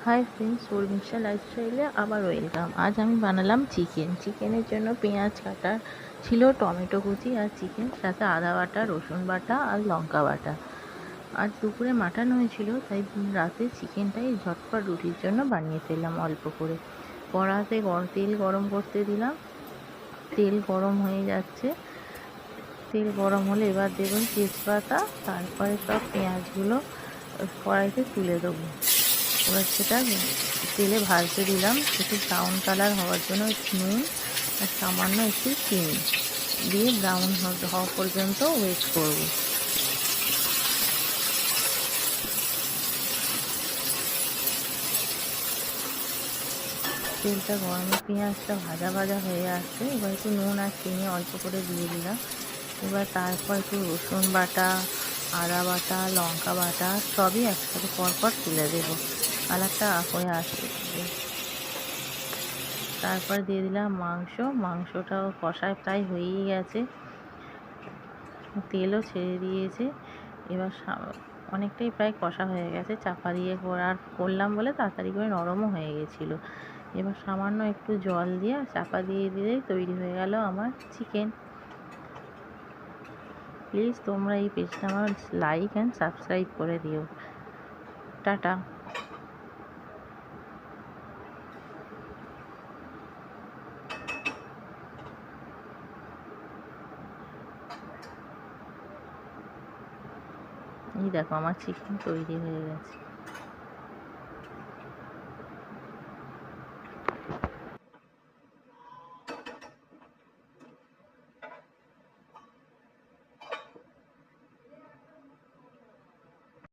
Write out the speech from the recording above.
Hi friends, উর্মিশা লাইফস্টাইলে আবার welcome. আজ আমি বানালাম চিকেনের জন্য পেঁয়াজ কাটা ছিল, টমেটো কুচি আর চিকেন, সাথে আদা বাটা, রসুন বাটা আর লঙ্কা বাটা। আজ দুপুরে মাটন হয়েছিল, তাই রাতে চিকেনটাই ঝটপট রুটির জন্য বানিয়ে ফেললাম অল্প করে। কড়াতে তেল গরম করতে দিলাম। তেল গরম হয়ে যাচ্ছে। তেল গরম হলে এবার দেবেন তেজপাতা, তারপরে সব পেঁয়াজগুলো কড়াইতে তুলে দেবো। এবার সেটা তেলে ভাজতে দিলাম। একটু ব্রাউন কালার হওয়ার জন্য নুন আর সামান্য একটু চিনি দিয়ে ব্রাউন হওয়া পর্যন্ত ওয়েট করব। তেলটা গরমে পেঁয়াজটা ভাজা ভাজা হয়ে আসছে। এবার একটু নুন আর চিনি অল্প করে দিয়ে দিলাম। এবার তারপর একটু রসুন বাটা, আদা বাটা, লঙ্কা বাটা সবই একসাথে পরপর তুলে দেবো। কালারটা হয়ে আসবে। তারপর দিয়ে দিলাম মাংসটাও কষায় প্রায় হয়েই গেছে, তেলও ছেড়ে দিয়েছে। এবার অনেকটাই প্রায় কষা হয়ে গেছে, চাপা দিয়ে করলাম বলে তাড়াতাড়ি করে নরমও হয়ে গেছিলো। এবার সামান্য একটু জল দিয়ে চাপা দিয়ে দিলেই তৈরি হয়ে গেল আমার চিকেন। প্লিজ তোমরা এই পেজটা আমার লাইক অ্যান্ড সাবস্ক্রাইব করে দিও। টাটা। এই দেখো আমার চিকেন তৈরি হয়ে গেছে।